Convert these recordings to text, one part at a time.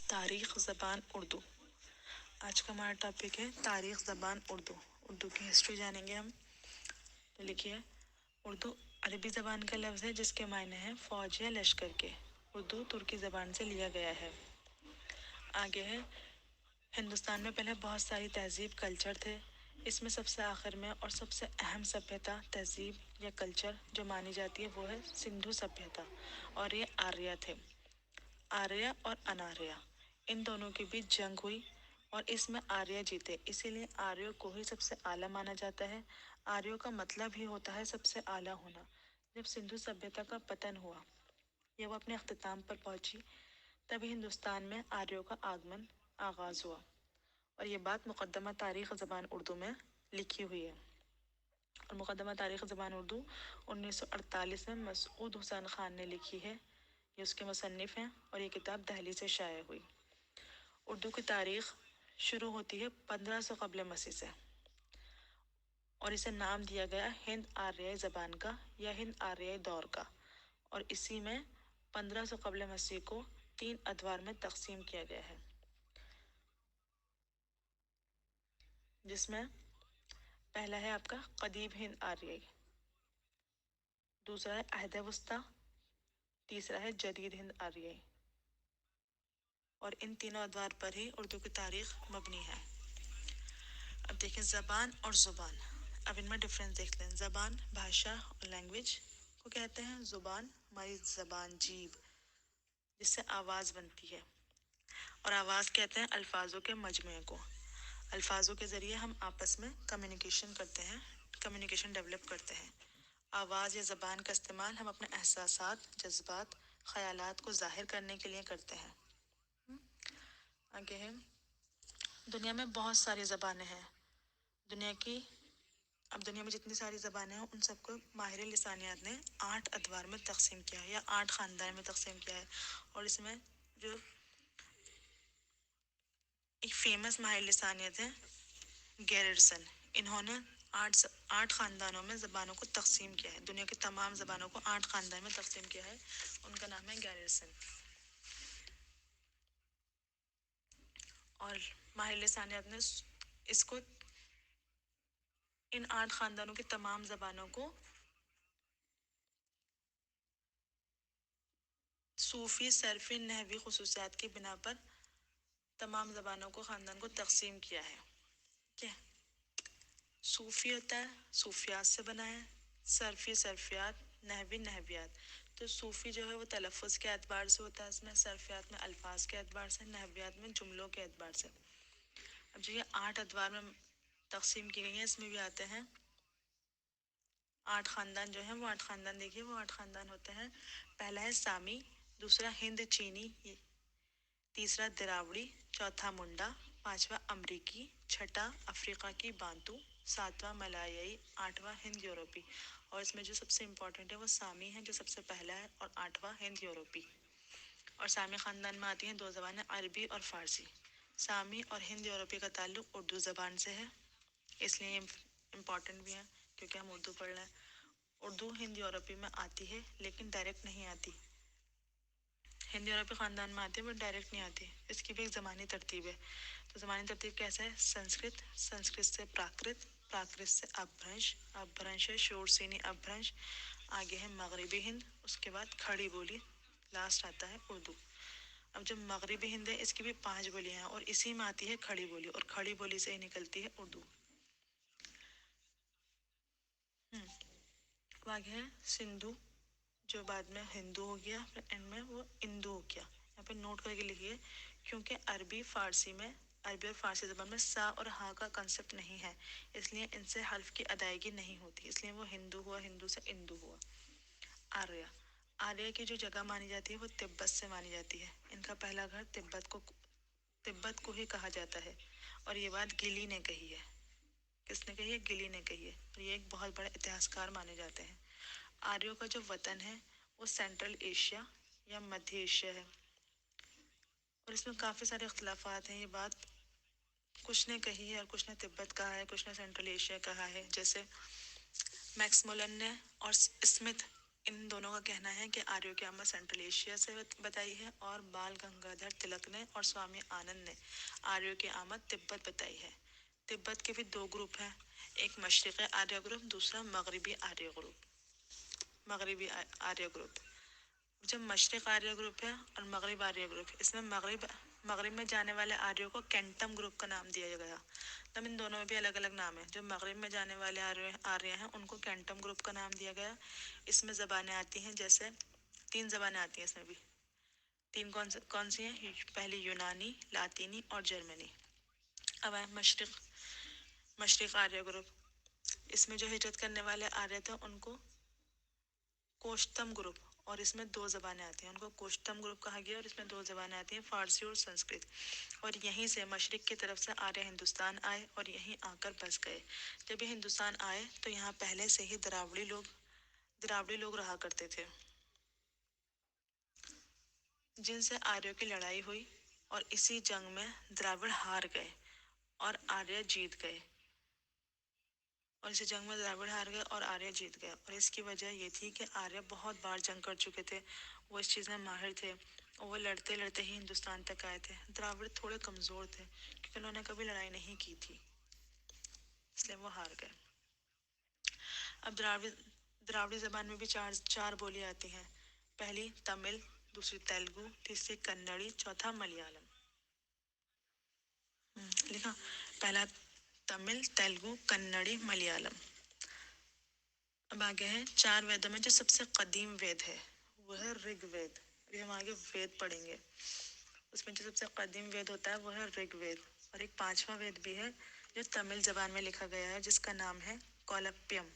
تاریخ زبان اردو. آج کا ہمارا ٹاپک ہے تاریخ زبان اردو. اردو کی ہسٹری جانیں گے ہم. تو لکھیے اردو عربی زبان کا لفظ ہے جس کے معنی ہیں فوج یا لشکر کے. اردو ترکی زبان سے لیا گیا ہے. آگے ہے ہندوستان میں پہلے بہت ساری تہذیب کلچر تھے. اس میں سب سے آخر میں اور سب سے اہم سبھیتا تہذیب یا کلچر جو مانی جاتی ہے وہ ہے سندھو سبھیتا اور یہ آریہ تھے. آریہ اور اناریہ ان دونوں کے بیچ جنگ ہوئی اور اس میں آریہ جیتے, اسی لیے آریوں کو ہی سب سے اعلیٰ مانا جاتا ہے. آریوں کا مطلب ہی ہوتا ہے سب سے اعلیٰ ہونا. جب سندھو سبھیتا کا پتن ہوا یا وہ اپنے اختتام پر پہنچی تبھی ہندوستان میں آریوں کا آگمن آغاز ہوا, اور یہ بات مقدمہ تاریخ زبان اردو میں لکھی ہوئی ہے. اور مقدمہ تاریخ زبان اردو 1948 میں مسعود حسین خان نے لکھی ہے. یہ اس کے مصنف ہیں اور یہ کتاب دہلی سے شائع ہوئی. اردو کی تاریخ شروع ہوتی ہے 1500 قبل مسیح سے, اور اسے نام دیا گیا ہند آریائی زبان کا یا ہند آریائی دور کا. اور اسی میں 1500 قبل مسیح کو 3 ادوار میں تقسیم کیا گیا ہے, جس میں پہلا ہے آپ کا قدیم ہند آریائی, دوسرا ہے عہد وسطی, تیسرا ہے جدید ہند آریائی. اور ان تینوں ادوار پر ہی اردو کی تاریخ مبنی ہے. اب دیکھیں زبان اور زبان. اب ان میں ڈفرینس دیکھ لیں. زبان بھاشا اور لینگویج کو کہتے ہیں. زبان ہماری زبان جیب جس سے آواز بنتی ہے, اور آواز کہتے ہیں الفاظوں کے مجموعے کو. الفاظوں کے ذریعے ہم آپس میں کمیونیکیشن کرتے ہیں, کمیونیکیشن ڈیولپ کرتے ہیں. آواز یا زبان کا استعمال ہم اپنے احساسات, جذبات, خیالات کو ظاہر کرنے کے لیے کرتے ہیں. آگے ہے دنیا میں بہت ساری زبانیں ہیں. دنیا میں جتنی ساری زبانیں ہیں ان سب کو ماہر لسانیات نے 8 ادوار میں تقسیم کیا ہے یا 8 خاندان میں تقسیم کیا ہے. اور اس میں جو ایک فیمس ماہر لسانیت ہے گیررسن, انہوں نے 8 خاندانوں میں زبانوں کو تقسیم کیا ہے. دنیا کی تمام زبانوں کو 8 خاندان میں تقسیم کیا ہے. ان کا نام ہے گیررسن. اور ماہر لسانیات نے اس کو ان 8 خاندانوں کی تمام زبانوں کو صوفی, صرفی, نحوی خصوصیات کی بنا پر تمام زبانوں کو خاندان کو تقسیم کیا ہے. کیا صوفی ہوتا ہے صوفیات سے بنا ہے, صرفی صرفیات, نحوی نحویات. تو صوفی جو ہے وہ تلفظ کے اعتبار سے ہوتا ہے, اس میں صرفیات میں الفاظ کے اعتبار سے, نحویات میں جملوں کے اعتبار سے. اب جو یہ 8 ادوار میں تقسیم کی گئی ہیں اس میں بھی آتے ہیں 8 خاندان جو ہیں وہ 8 خاندان دیکھیے وہ 8 خاندان ہوتے ہیں. پہلا ہے سامی, دوسرا ہند چینی, تیسرا دراوڑی, چوتھا منڈا, پانچواں امریکی, چھٹا افریقہ کی بانتو, ساتواں ملایائی, آٹھواں ہند یوروپی. اور اس میں جو سب سے امپورٹنٹ ہے وہ سامی ہے جو سب سے پہلا ہے, اور 8واں ہند یوروپی. اور سامی خاندان میں آتی ہیں 2 زبانیں عربی اور فارسی. سامی اور ہند یوروپی کا تعلق اردو زبان سے ہے, اس لیے امپورٹنٹ بھی ہے کیونکہ ہم اردو پڑھ رہے ہیں. اردو ہند یوروپی میں آتی ہے لیکن ڈائریکٹ نہیں آتی. ہند یوروپی خاندان میں آتی ہے بٹ ڈائریکٹ نہیں آتی. اس کی بھی ایک زمانی ترتیب ہے. تو زمانی ترتیب کیسا ہے؟ سنسکرت, سنسکرت سے پراکرت, پراکرت سے اپبھرنش, اپبھرنش سے شورسینی اپبھرنش, آگے ہے مغربی ہند, اس کے بعد کھڑی بولی, لاسٹ آتا ہے اردو. اب جو مغربی ہند ہے اس کی بھی 5 بولیاں ہیں اور اسی میں آتی ہے کھڑی بولی, اور کھڑی بولی سے ہی نکلتی ہے اردو. اب آگے ہے سندھو جو بعد میں ہندو ہو گیا, پھر اینڈ میں وہ اندو ہو گیا. یہاں پہ نوٹ کر کے لکھیے کیونکہ عربی اور فارسی زبان میں سا اور ہا کا کنسپٹ نہیں ہے, اس لیے ان سے حرف کی ادائیگی نہیں ہوتی, اس لیے وہ ہندو ہوا, ہندو سے اندو ہوا. آریہ, آریہ کی جو جگہ مانی جاتی ہے وہ تبت سے مانی جاتی ہے. ان کا پہلا گھر تبت کو ہی کہا جاتا ہے, اور یہ بات گلی نے کہی ہے. کس نے کہی ہے؟ گلی نے کہی ہے. اور یہ ایک بہت بڑے اتہاسکار مانے جاتے ہیں. آریوں کا جو وطن ہے وہ سینٹرل ایشیا یا مدھیہ ایشیا ہے, اور اس میں کافی سارے اختلافات ہیں. یہ بات کچھ نے کہی ہے اور کچھ نے تبت کہا ہے, کچھ نے سینٹرل ایشیا کہا ہے. جیسے میکس مولن نے اور اسمتھ ان دونوں کا کہنا ہے کہ آریوں کی آمد سینٹرل ایشیا سے بتائی ہے، اور بال گنگادھر تلک نے اور سوامی آنند نے آریوں کی آمد تبت بتائی ہے۔ تبت کے بھی دو گروپ ہیں، ایک مشرقی آریہ گروپ، دوسرا مغربی آریہ گروپ۔ مغربی آریہ گروپ، جو مشرق آریہ گروپ ہے اور مغرب آریہ گروپ، اس میں مغرب میں جانے والے آریوں کو کینٹم گروپ کا نام دیا گیا۔ تب ان دونوں میں بھی الگ الگ نام ہے۔ جو مغرب میں جانے والے آریہ ہیں ان کو کینٹم گروپ کا نام دیا گیا۔ اس میں زبانیں آتی ہیں، جیسے 3 زبانیں آتی ہیں اس میں بھی۔ 3 کون سی ہیں؟ پہلی یونانی، لاطینی اور جرمنی۔ اب ہے مشرق آریہ گروپ۔ اس میں جو ہجرت کرنے والے آریہ تھے ان کو کوشتم گروپ، اور اس میں 2 زبانیں آتی ہیں، ان کو کوشتم گروپ کہا گیا، اور اس میں 2 زبانیں آتی ہیں، فارسی اور سنسکرت۔ اور یہیں سے مشرق کی طرف سے آریہ ہندوستان آئے اور یہیں آ کر بس گئے۔ جب یہ ہندوستان آئے تو یہاں پہلے سے ہی دراوڑی لوگ رہا کرتے تھے، جن سے آریوں کی لڑائی ہوئی، اور اسی جنگ میں دراوڑ ہار گئے اور آریہ جیت گئے۔ اور اسی جنگ میں دراوڑ ہار گئے اور آریہ جیت گئے، اور اس کی وجہ یہ تھی کہ آریہ بہت بار جنگ کر چکے تھے، وہ اس چیز میں ماہر تھے، اور وہ لڑتے لڑتے ہی ہندوستان تک آئے تھے۔ دراوڑ تھوڑے کمزور تھے کیونکہ انہوں نے کبھی لڑائی نہیں کی تھی، اس لیے وہ ہار گئے۔ اب دراوڑی زبان میں بھی چار بولی آتی ہیں۔ پہلی تمل، دوسری تیلگو، تیسری کنڑی، چوتھا ملیالم۔ لکھا، پہلا تمل، تیلگو، کنڑی، ملیالم۔ اب آگے ہے 4 ویدوں میں جو سب سے قدیم وید ہے وہ ہے رگ وید۔ ابھی ہم آگے وید پڑھیں گے، اس میں جو سب سے قدیم وید ہوتا ہے وہ ہے رگ وید۔ اور ایک 5واں وید بھی ہے جو تمل زبان میں لکھا گیا ہے، جس کا نام ہے کولپیم،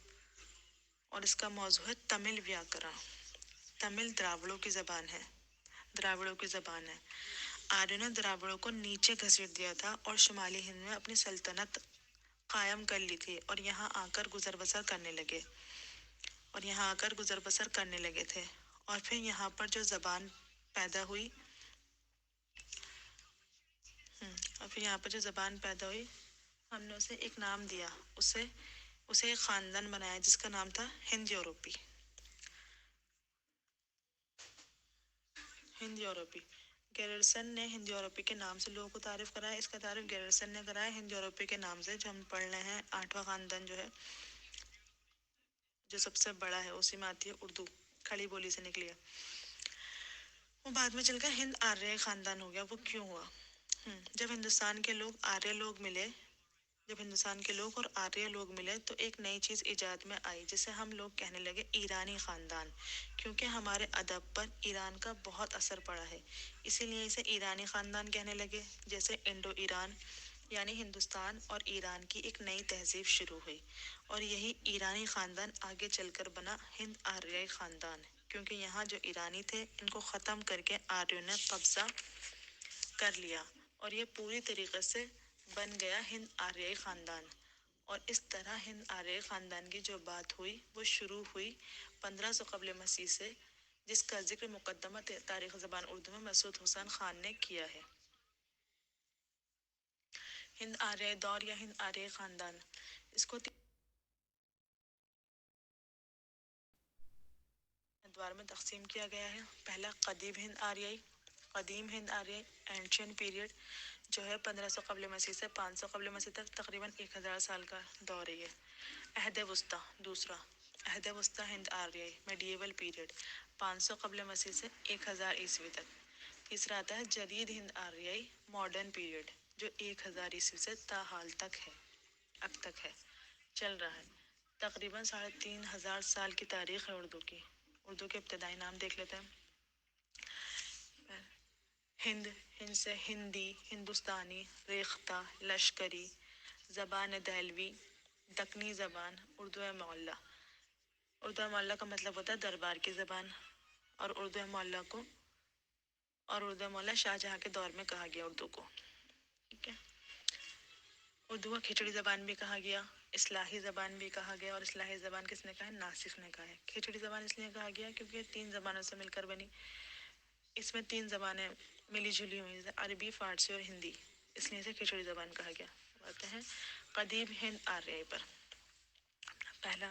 اور اس کا موضوع ہے تمل ویاکرن۔ تمل دراوڑوں کی زبان ہے۔ آریوں نے دراوڑوں کو نیچے گھسیٹ دیا تھا اور شمالی ہند میں اپنی سلطنت قائم کر لی تھی، اور یہاں آ کر گزر بسر کرنے لگے تھے۔ اور پھر یہاں پر جو زبان پیدا ہوئی ہم نے اسے ایک نام دیا، اسے ایک خاندان بنایا جس کا نام تھا ہند یوروپی۔ گیرلسن نے ہند یوروپی کے نام سے لوگوں کو تعارف کرایا۔ اس کا تعارف گیرلسن نے کرایا ہند یوروپی کے نام سے، جو ہم پڑھ رہے ہیں 8واں خاندان جو ہے، جو سب سے بڑا ہے، اسی میں آتی ہے اردو، کھڑی بولی سے نکلی ہے۔ وہ بعد میں چل کر ہند آریہ خاندان ہو گیا۔ وہ کیوں ہوا؟ جب ہندوستان کے لوگ اور آریہ لوگ ملے تو ایک نئی چیز ایجاد میں آئی، جسے ہم لوگ کہنے لگے ایرانی خاندان، کیونکہ ہمارے ادب پر ایران کا بہت اثر پڑا ہے، اسی لیے اسے ایرانی خاندان کہنے لگے۔ جیسے انڈو ایران، یعنی ہندوستان اور ایران کی ایک نئی تہذیب شروع ہوئی، اور یہی ایرانی خاندان آگے چل کر بنا ہند آریائی خاندان، کیونکہ یہاں جو ایرانی تھے ان کو ختم کر کے آریوں نے قبضہ کر لیا، اور یہ پوری طریقے سے بن گیا ہند آریائی خاندان۔ اور اس طرح ہند آریائی خاندان کی جو بات ہوئی وہ شروع ہوئی 1500 قبل مسیح سے، جس کا ذکر مقدمہ تاریخ زبان اردو میں مسعود حسین خان نے کیا ہے۔ ہند آریائی دور یا ہند آریائی خاندان، اس کو 3 ادوار میں تقسیم کیا گیا ہے۔ پہلا قدیم ہند آریائی اینشینٹ پیریڈ، جو ہے 1500 قبل مسیح سے 500 قبل مسیح تک، تقریباً 1000 سال کا دور ہے یہ۔ عہد وسطیٰ، دوسرا عہد وسطیٰ ہند آریائی میڈیول پیریڈ، 500 قبل مسیح سے 1000 عیسوی تک۔ تیسرا آتا ہے جدید ہند آریائی ماڈرن پیریڈ، جو 1000 عیسوی سے تاحال تک ہے، اب تک ہے، چل رہا ہے۔ تقریباً 3500 سال کی تاریخ ہے اردو کے ابتدائی نام دیکھ لیتے ہیں۔ ہند سے ہندی، ہندوستانی، ریختہ، لشکری، زبان دہلوی، دکنی زبان، اردو معلیٰ۔ اردو معلیٰ کا مطلب ہوتا ہے دربار کی زبان، اور اردو معلیٰ شاہجہاں کے دور میں کہا گیا اردو کو، ٹھیک ہے۔ اردو کو کھچڑی زبان بھی کہا گیا، اصلاحی زبان بھی کہا گیا، اور اصلاحی زبان کس نے کہا ہے؟ ناصف نے کہا ہے۔ کھچڑی زبان اس لیے کہا گیا کیونکہ یہ 3 زبانوں سے مل کر بنی، اس میں 3 زبانیں ملی جلی ہوئی، جیسے عربی، فارسی اور ہندی، اس لیے اسے کھچڑی زبان کہا گیا۔ آتے ہیں قدیم ہند آریائی پر۔ پہلا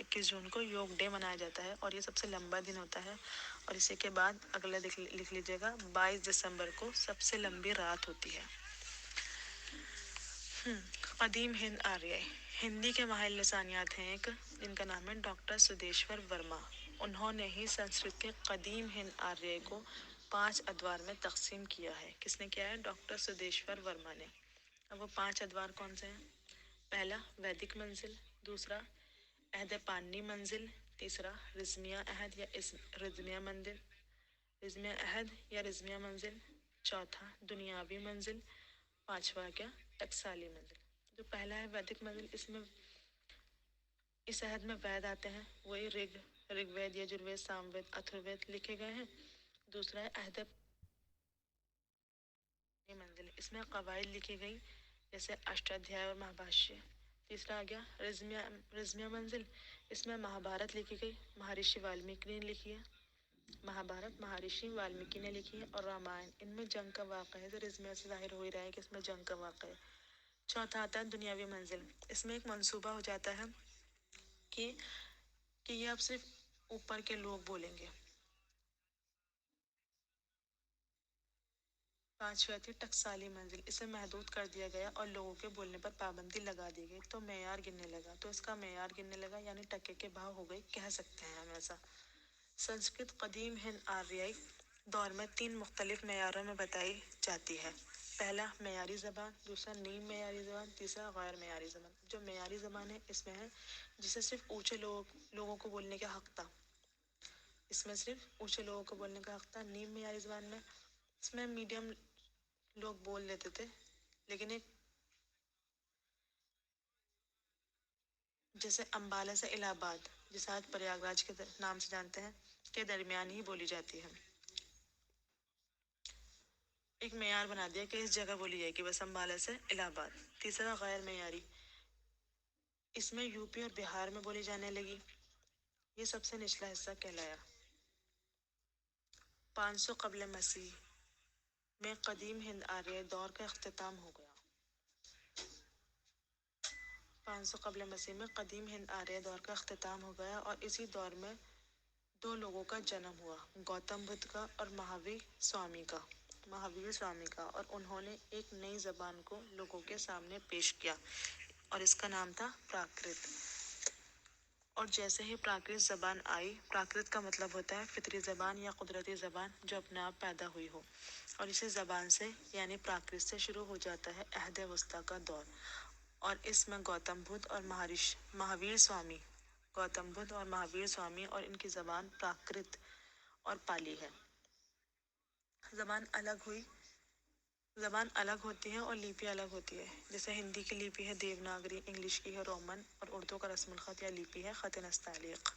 21 جون کو یوگ ڈے منایا جاتا ہے اور یہ سب سے لمبا دن ہوتا ہے. اور اسی کے بعد اگلا لکھ لیجیے گا 22 دسمبر کو سب سے لمبی رات ہوتی ہے. قدیم ہند آریہ. ہندی کے ماہر لسانیات ہیں ایک جن کا نام ہے ڈاکٹر سدیشور ورما. انہوں نے ہی سنسکرت کے قدیم ہند آریہ کو 5 ادوار میں تقسیم کیا ہے. کس نے کیا ہے؟ ڈاکٹر سدیشور ورما نے. اب وہ 5 ادوار کون سے ہیں؟ پہلا ویدک منزل، دوسرا عہد پانی منزل، تیسرا رزمیہ عہد یا رزمیہ مندر، رزمیہ عہد یا رزمیہ منزل، چوتھا دنیاوی منزل، پانچواں کیا؟ ٹکسالی منزل. جو پہلا ہے ویدک منزل، اس عہد میں وید آتے ہیں، وہی رگ وید، یجروید، سام وید، اتھروید لکھے گئے ہیں. دوسرا ہے عہد منزل، اس میں قواعد لکھی گئی جیسے اشٹادھیائے اور مہابھاشیہ. تیسرا آ گیا رزمیہ منزل، اس میں مہابھارت لکھی گئی، مہارشی والمیکی نے لکھی ہے. مہابھارت مہارشی والمیکی نے لکھی ہے اور رامائن، ان میں جنگ کا واقعہ ہے. تو رزمیہ سے ظاہر ہو ہی رہا ہے کہ اس میں جنگ کا واقعہ ہے. چوتھا آتا ہے دنیاوی منزل، اس میں ایک منصوبہ ہو جاتا ہے کہ یہ اب صرف اوپر کے لوگ بولیں گے. پانچویں تھی ٹکسالی منزل، اسے محدود کر دیا گیا اور لوگوں کے بولنے پر پابندی لگا دی گئی. تو معیار گننے لگا، تو اس کا معیار گننے لگا یعنی ٹکے کے بھاؤ ہو گئی، کہہ سکتے ہیں ہم ایسا. سنسکرت قدیم ہند آریائی دور میں 3 مختلف معیاروں میں بتائی جاتی ہے. پہلا معیاری زبان، دوسرا نیم معیاری زبان، تیسرا غیر معیاری زبان. جو معیاری زبان ہے اس میں ہے جسے صرف اونچے لوگوں کو بولنے کا حق تھا. اس میں صرف اونچے لوگوں کو بولنے کا حق تھا. نیم معیاری زبان میں اس میں میڈیم لوگ بول لیتے تھے، لیکن ایک جیسے امبالہ سے الہ آباد، جسے آج پریاگ راج کے نام سے جانتے ہیں، کے درمیان ہی بولی جاتی ہے. ایک معیار بنا دیا کہ اس جگہ بولی جائے گی، بس امبالہ سے الہ آباد. تیسرا غیر معیاری، اس میں یو پی اور بہار میں بولی جانے لگی. یہ سب سے نچلا حصہ کہلایا. 500 قبل مسیح میں قدیم ہند آریہ دور کا اختتام ہو گیا. 500 قبل مسیح میں قدیم ہند آریہ دور کا اختتام ہو گیا اور اسی دور میں 2 لوگوں کا جنم ہوا، گوتم بدھ کا اور مہاویر سوامی کا. اور انہوں نے ایک نئی زبان کو لوگوں کے سامنے پیش کیا اور اس کا نام تھا پراکرت. اور جیسے ہی پراکرت زبان آئی، پراکرت کا مطلب ہوتا ہے فطری زبان یا قدرتی زبان جو اپنے آپ پیدا ہوئی ہو. اور اسی زبان سے یعنی پراکرت سے شروع ہو جاتا ہے عہد وسطیٰ کا دور. اور اس میں گوتم بدھ اور مہاویر سوامی اور ان کی زبان پراکرت اور پالی ہے. زبان الگ ہوتی ہے اور لیپی الگ ہوتی ہے. جیسے ہندی کی لیپی ہے دیوناگری، انگلش کی ہے رومن اور اردو کا رسم الخط یا لیپی ہے خط نستعلیق.